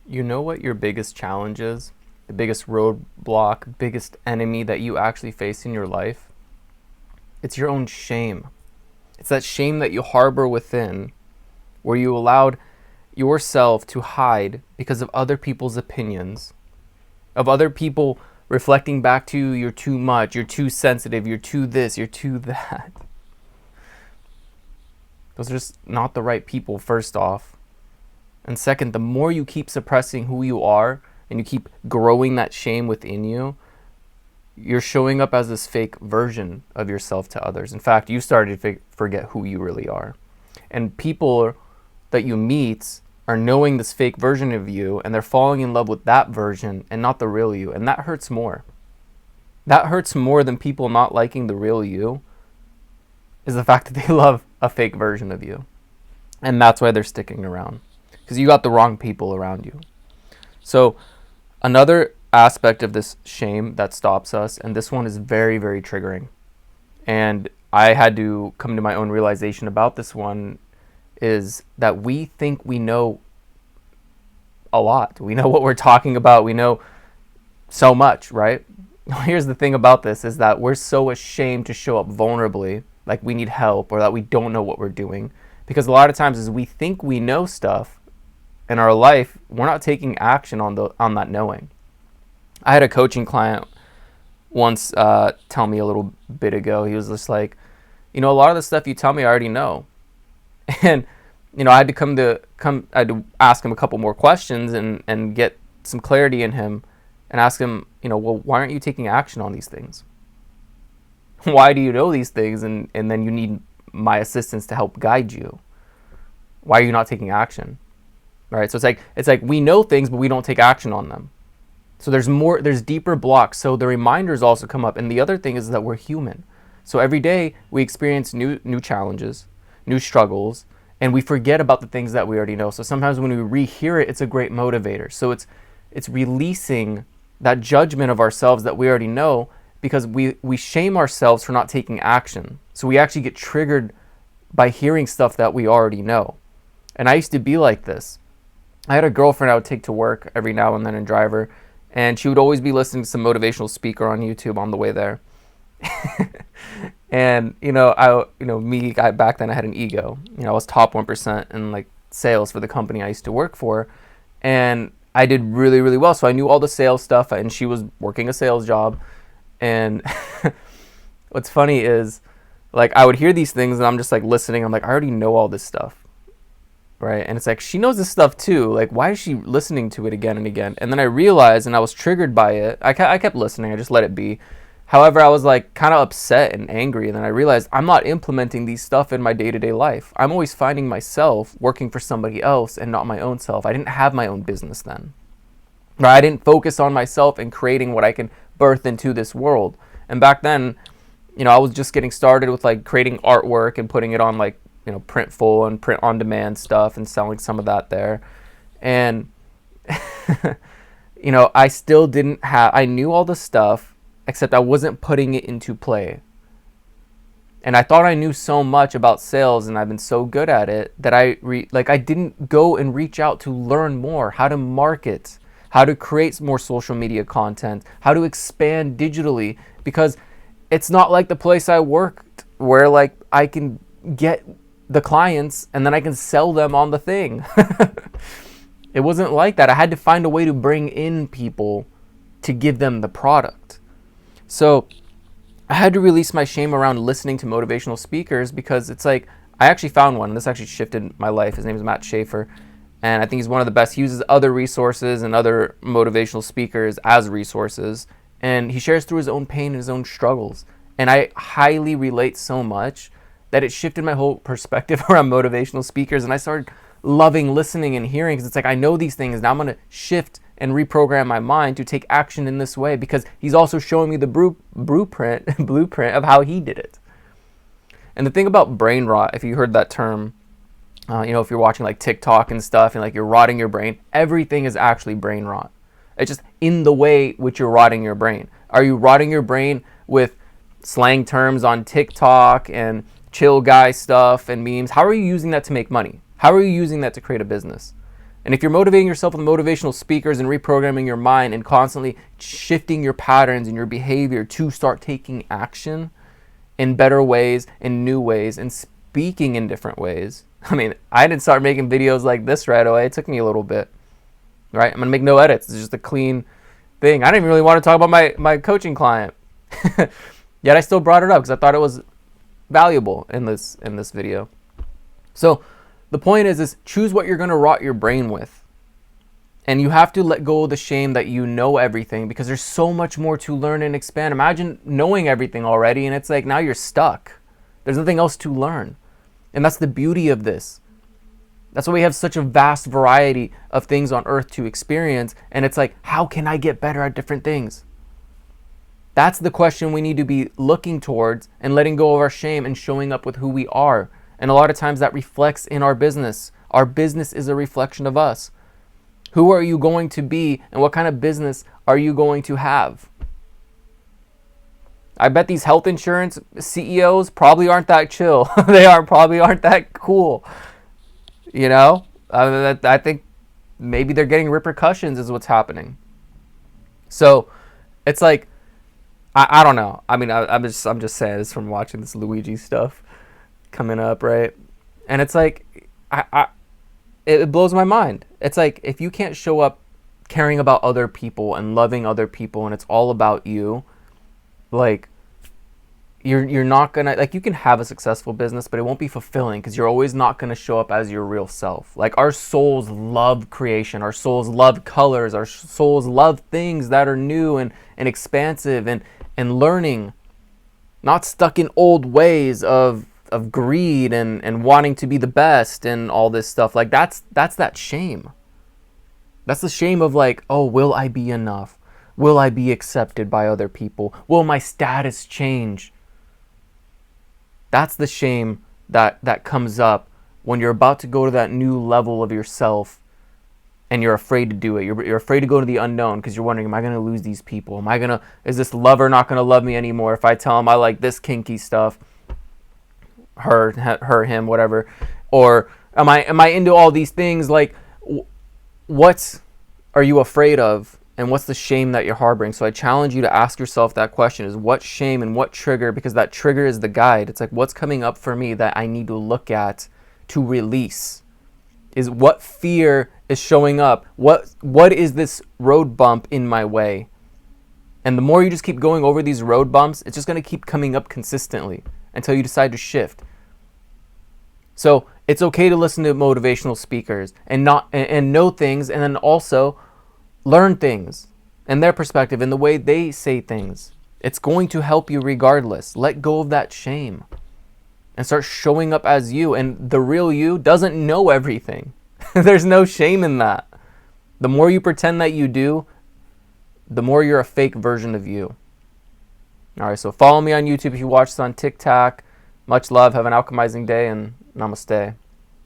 You know what your biggest challenge is? The biggest roadblock, biggest enemy that you actually face in your life? It's your own shame. It's that shame that you harbor within, where you allowed yourself to hide because of other people's opinions, of other people reflecting back to you, you're too much, you're too sensitive, you're too this, you're too that. Those are just not the right people, first off. And second, the more you keep suppressing who you are and you keep growing that shame within you, you're showing up as this fake version of yourself to others. In fact, you started to forget who you really are. And people that you meet are knowing this fake version of you, and they're falling in love with that version and not the real you. And that hurts more. That hurts more than people not liking the real you, is the fact that they love a fake version of you. And that's why they're sticking around, because you got the wrong people around you. So another aspect of this shame that stops us, and this one is very, very triggering, and I had to come to my own realization about this one, is that we think we know a lot. We know what we're talking about. We know so much, right? Here's the thing about this, is that we're so ashamed to show up vulnerably, like we need help or that we don't know what we're doing, because a lot of times as we think we know stuff in our life, we're not taking action on that knowing. I had a coaching client once tell me a little bit ago. He was just like, a lot of the stuff you tell me I already know. And I had to ask him a couple more questions and get some clarity in him, and ask him, well, why aren't you taking action on these things? Why do you know these things and then you need my assistance to help guide you? Why are you not taking action? Right? So it's like we know things, but we don't take action on them. So there's deeper blocks. So the reminders also come up. And the other thing is that we're human. So every day we experience new challenges, new struggles, and we forget about the things that we already know. So sometimes when we rehear it, it's a great motivator. So it's releasing that judgment of ourselves that we already know, because we shame ourselves for not taking action. So we actually get triggered by hearing stuff that we already know. And I used to be like this. I had a girlfriend I would take to work every now and then and drive her, and she would always be listening to some motivational speaker on YouTube on the way there. And back then I had an ego. I was top 1% in like sales for the company I used to work for, and I did really, really well. So I knew all the sales stuff, and she was working a sales job. And what's funny is, like, I would hear these things and I'm just like listening. I'm like, I already know all this stuff, right? And it's like, she knows this stuff too. Like, why is she listening to it again and again? And then I realized, and I was triggered by it. I kept listening. I just let it be. However, I was like kind of upset and angry. And then I realized I'm not implementing these stuff in my day-to-day life. I'm always finding myself working for somebody else and not my own self. I didn't have my own business then. Right? I didn't focus on myself and creating what I can birth into this world. And back then, I was just getting started with like creating artwork and putting it on like, Printful and print on demand stuff and selling some of that there. And, I still didn't have, I knew all the stuff, except I wasn't putting it into play. And I thought I knew so much about sales and I've been so good at it that I didn't go and reach out to learn more, how to market, how to create more social media content, how to expand digitally, because it's not like the place I worked where like I can get the clients and then I can sell them on the thing. It wasn't like that. I had to find a way to bring in people to give them the product. So I had to release my shame around listening to motivational speakers, because it's like, I actually found one, and this actually shifted my life. His name is Matt Schaefer. And I think he's one of the best. He uses other resources and other motivational speakers as resources. And he shares through his own pain and his own struggles. And I highly relate so much that it shifted my whole perspective around motivational speakers. And I started loving listening and hearing, because it's like, I know these things. Now I'm going to shift and reprogram my mind to take action in this way, because he's also showing me the blueprint of how he did it. And the thing about brain rot, if you heard that term, if you're watching like TikTok and stuff and like you're rotting your brain, everything is actually brain rot. It's just in the way which you're rotting your brain. Are you rotting your brain with slang terms on TikTok and chill guy stuff and memes? How are you using that to make money? How are you using that to create a business? And if you're motivating yourself with motivational speakers and reprogramming your mind and constantly shifting your patterns and your behavior to start taking action in better ways, in new ways, and speaking in different ways. I mean, I didn't start making videos like this right away. It took me a little bit, right? I'm going to make no edits. It's just a clean thing. I didn't even really want to talk about my coaching client. Yet I still brought it up because I thought it was valuable in this video. So the point is choose what you're going to rot your brain with. And you have to let go of the shame that you know everything, because there's so much more to learn and expand. Imagine knowing everything already and it's like now you're stuck. There's nothing else to learn. And that's the beauty of this. That's why we have such a vast variety of things on earth to experience. And it's like, how can I get better at different things? That's the question we need to be looking towards, and letting go of our shame and showing up with who we are. And a lot of times that reflects in our business. Our business is a reflection of us. Who are you going to be, and what kind of business are you going to have? I bet these health insurance CEOs probably aren't that chill. Probably aren't that cool. You know, I think maybe they're getting repercussions is what's happening. So it's like, I don't know. I mean, I'm just saying this from watching this Luigi stuff coming up, right? And it's like, it blows my mind. It's like, if you can't show up caring about other people and loving other people, and it's all about you, like, you're not gonna, like, you can have a successful business, but it won't be fulfilling because you're always not gonna show up as your real self. Like, our souls love creation, our souls love colors, our souls love things that are new and expansive and learning, not stuck in old ways of greed and wanting to be the best and all this stuff. Like, that's that shame. That's the shame of like, oh, will I be enough? Will I be accepted by other people? Will my status change? That's the shame that comes up when you're about to go to that new level of yourself and you're afraid to do it. You're afraid to go to the unknown because you're wondering, am I going to lose these people? Is this lover not going to love me anymore if I tell him I like this kinky stuff? Her, him, whatever. Or am I into all these things? Like, what are you afraid of? And what's the shame that you're harboring? So I challenge you to ask yourself that question, is what shame and what trigger, because that trigger is the guide. It's like, what's coming up for me that I need to look at to release? Is what fear is showing up? What is this road bump in my way? And the more you just keep going over these road bumps, it's just going to keep coming up consistently until you decide to shift. So it's okay to listen to motivational speakers and know things, and then also learn things and their perspective and the way they say things. It's going to help you regardless. Let go of that shame and start showing up as you. And the real you doesn't know everything. There's no shame in that. The more you pretend that you do, the more you're a fake version of you. All right, so follow me on YouTube if you watch this on TikTok. Much love. Have an alchemizing day, and namaste.